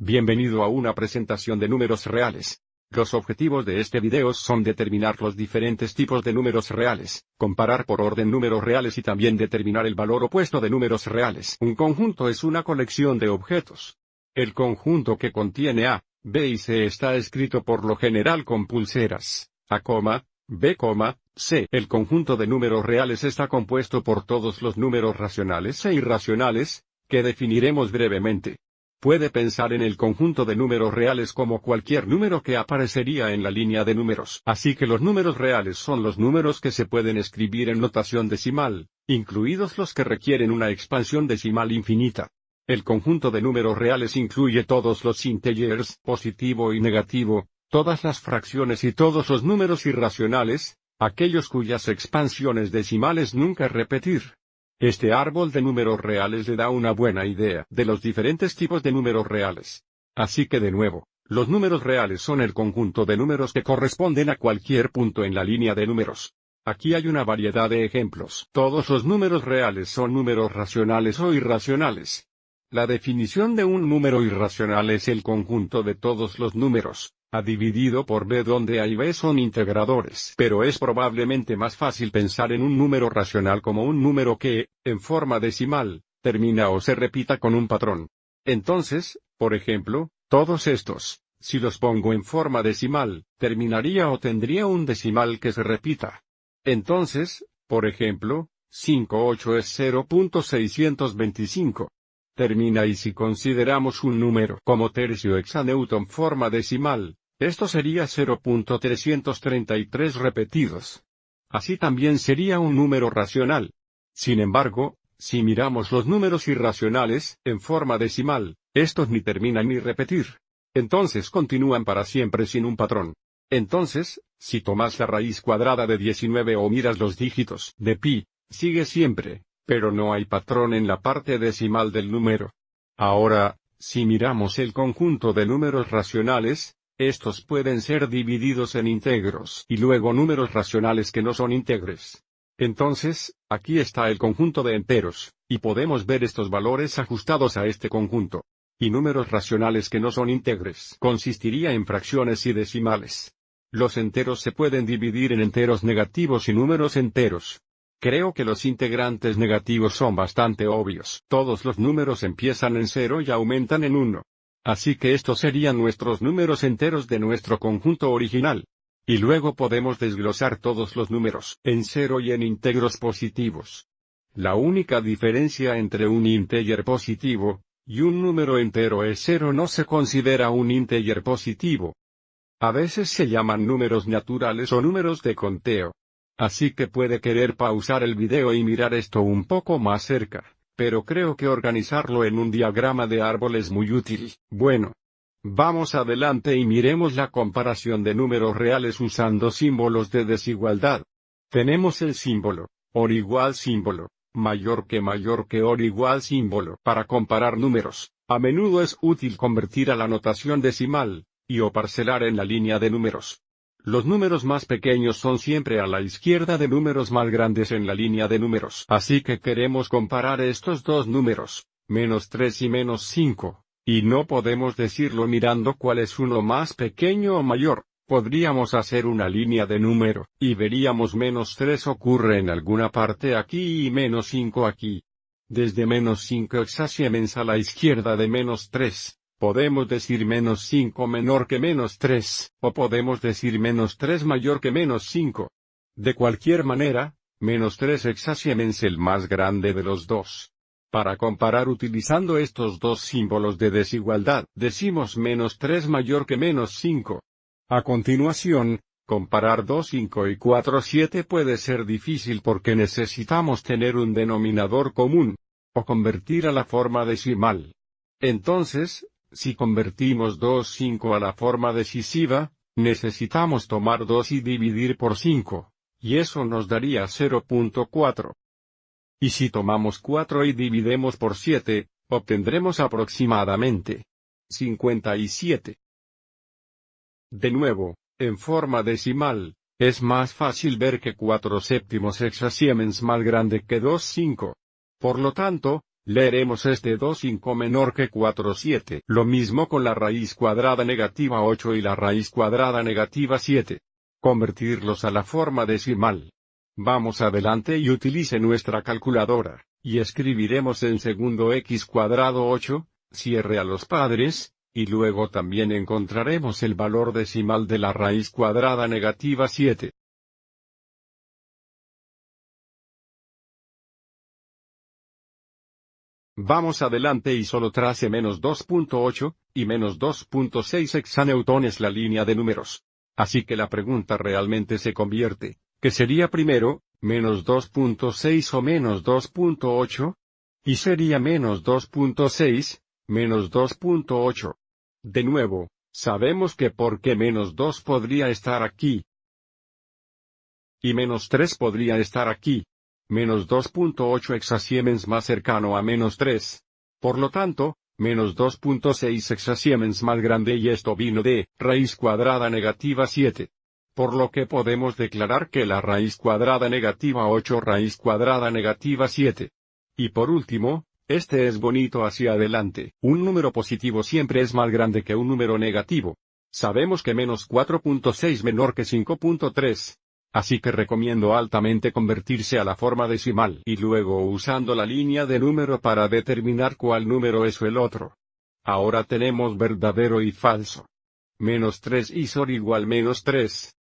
Bienvenido a una presentación de números reales. Los objetivos de este video son determinar los diferentes tipos de números reales, comparar por orden números reales y también determinar el valor opuesto de números reales. Un conjunto es una colección de objetos. El conjunto que contiene A, B y C está escrito por lo general con pulseras A, B, C. El conjunto de números reales está compuesto por todos los números racionales e irracionales, que definiremos brevemente. Puede pensar en el conjunto de números reales como cualquier número que aparecería en la línea de números. Así que los números reales son los números que se pueden escribir en notación decimal, incluidos los que requieren una expansión decimal infinita. El conjunto de números reales incluye todos los integers, positivo y negativo, todas las fracciones y todos los números irracionales, aquellos cuyas expansiones decimales nunca repetir. Este árbol de números reales le da una buena idea de los diferentes tipos de números reales. Así que de nuevo, los números reales son el conjunto de números que corresponden a cualquier punto en la línea de números. Aquí hay una variedad de ejemplos. Todos los números reales son números racionales o irracionales. La definición de un número irracional es el conjunto de todos los números, A dividido por B, donde A y B son integradores. Pero es probablemente más fácil pensar en un número racional como un número que, en forma decimal, termina o se repita con un patrón. Entonces, por ejemplo, todos estos, si los pongo en forma decimal, terminaría o tendría un decimal que se repita. Entonces, por ejemplo, 58 es 0.625. Termina, y si consideramos un número como tercio hexanewton forma decimal, esto sería 0.333 repetidos. Así también sería un número racional. Sin embargo, si miramos los números irracionales, en forma decimal, estos ni terminan ni repetir. Entonces continúan para siempre sin un patrón. Entonces, si tomas la raíz cuadrada de 19 o miras los dígitos de pi, sigue siempre, pero no hay patrón en la parte decimal del número. Ahora, si miramos el conjunto de números racionales, estos pueden ser divididos en íntegros y luego números racionales que no son íntegres. Entonces, aquí está el conjunto de enteros, y podemos ver estos valores ajustados a este conjunto. Y números racionales que no son íntegres consistiría en fracciones y decimales. Los enteros se pueden dividir en enteros negativos y números enteros. Creo que los integrantes negativos son bastante obvios. Todos los números empiezan en 0 y aumentan en 1. Así que estos serían nuestros números enteros de nuestro conjunto original. Y luego podemos desglosar todos los números en 0 y en íntegros positivos. La única diferencia entre un integer positivo y un número entero es 0 no se considera un integer positivo. A veces se llaman números naturales o números de conteo. Así que puede querer pausar el video y mirar esto un poco más cerca, pero creo que organizarlo en un diagrama de árbol es muy útil. Bueno, vamos adelante y miremos la comparación de números reales usando símbolos de desigualdad. Tenemos el símbolo, or igual símbolo, mayor que or igual símbolo. Para comparar números, a menudo es útil convertir a la notación decimal, y o parcelar en la línea de números. Los números más pequeños son siempre a la izquierda de números más grandes en la línea de números. Así que queremos comparar estos dos números, -3 y -5, y no podemos decirlo mirando cuál es uno más pequeño o mayor. Podríamos hacer una línea de número, y veríamos -3 ocurre en alguna parte aquí y -5 aquí. Desde -5 exactamente a la izquierda de -3. Podemos decir -5 menor que -3, o podemos decir -3 mayor que -5. De cualquier manera, -3 exactamente el más grande de los dos. Para comparar utilizando estos dos símbolos de desigualdad, decimos -3 mayor que -5. A continuación, comparar 2, 5 y 4, 7 puede ser difícil porque necesitamos tener un denominador común, o convertir a la forma decimal. Entonces, si convertimos 2, 5 a la forma decisiva, necesitamos tomar 2 y dividir por 5, y eso nos daría 0.4. Y si tomamos 4 y dividimos por 7, obtendremos aproximadamente 57. De nuevo, en forma decimal, es más fácil ver que 4 séptimos exactamente más grande que 2, 5. Por lo tanto, leeremos este 2,5 menor que 4,7. Lo mismo con la raíz cuadrada negativa 8 y la raíz cuadrada negativa 7. Convertirlos a la forma decimal. Vamos adelante y utilice nuestra calculadora, y escribiremos en segundo x cuadrado 8, cierre a los padres, y luego también encontraremos el valor decimal de la raíz cuadrada negativa 7. Vamos adelante y solo trace menos 2,8, y menos 2,6 hexanewtones la línea de números. Así que la pregunta realmente se convierte, ¿qué sería primero, menos 2,6 o menos 2,8? Y sería menos 2,6, menos 2,8. De nuevo, sabemos que porque menos 2 podría estar aquí. Y menos 3 podría estar aquí. Menos 2,8 hexasiemens más cercano a menos 3. Por lo tanto, menos 2,6 hexasiemens más grande y esto vino de raíz cuadrada negativa 7. Por lo que podemos declarar que la raíz cuadrada negativa 8 raíz cuadrada negativa 7. Y por último, este es bonito hacia adelante. Un número positivo siempre es más grande que un número negativo. Sabemos que menos 4,6 menor que 5,3. Así que recomiendo altamente convertirse a la forma decimal y luego usando la línea de número para determinar cuál número es el otro. Ahora tenemos verdadero y falso. Menos 3 y SOR igual menos 3.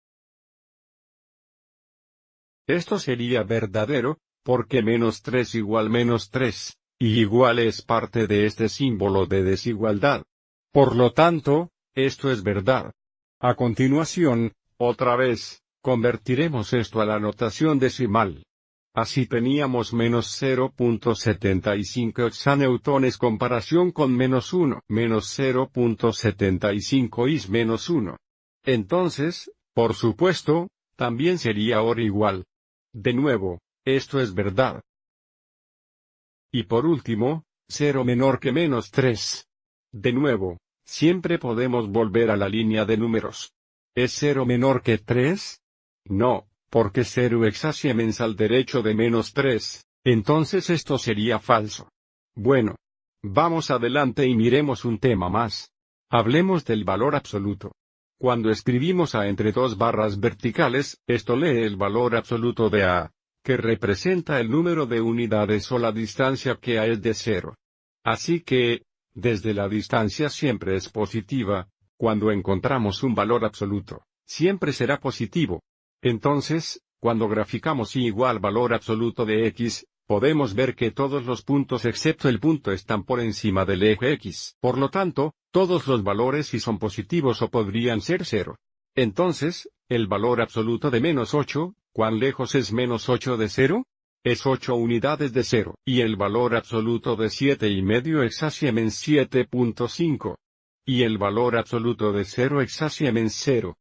Esto sería verdadero, porque menos 3 igual menos 3, y igual es parte de este símbolo de desigualdad. Por lo tanto, esto es verdad. A continuación, otra vez, convertiremos esto a la notación decimal. Así teníamos menos 0,75 hexanewtones comparación con menos 1. Menos 0,75 is menos 1. Entonces, por supuesto, también sería OR igual. De nuevo, esto es verdad. Y por último, 0 menor que menos 3. De nuevo, siempre podemos volver a la línea de números. ¿Es 0 menor que 3? No, porque 0 hexasiemens al derecho de menos 3, entonces esto sería falso. Bueno. Vamos adelante y miremos un tema más. Hablemos del valor absoluto. Cuando escribimos A entre dos barras verticales, esto lee el valor absoluto de A, que representa el número de unidades o la distancia que A es de 0. Así que, desde la distancia siempre es positiva, cuando encontramos un valor absoluto, siempre será positivo. Entonces, cuando graficamos Y igual valor absoluto de X, podemos ver que todos los puntos excepto el punto están por encima del eje X. Por lo tanto, todos los valores Y son positivos o podrían ser 0. Entonces, el valor absoluto de menos 8, ¿cuán lejos es menos 8 de 0? Es 8 unidades de 0. Y el valor absoluto de 7,5 hexasiemens 7,5. Y el valor absoluto de 0 hexasiemens 0.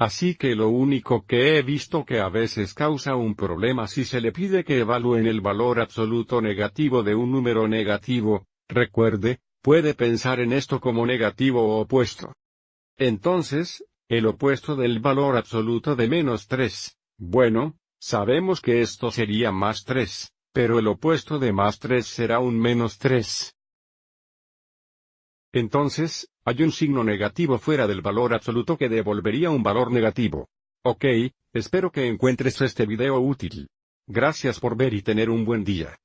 Así que lo único que he visto que a veces causa un problema si se le pide que evalúen el valor absoluto negativo de un número negativo, recuerde, puede pensar en esto como negativo o opuesto. Entonces, el opuesto del valor absoluto de menos 3, bueno, sabemos que esto sería más 3, pero el opuesto de más 3 será un menos 3. Entonces, hay un signo negativo fuera del valor absoluto que devolvería un valor negativo. Ok, espero que encuentres este video útil. Gracias por ver y tener un buen día.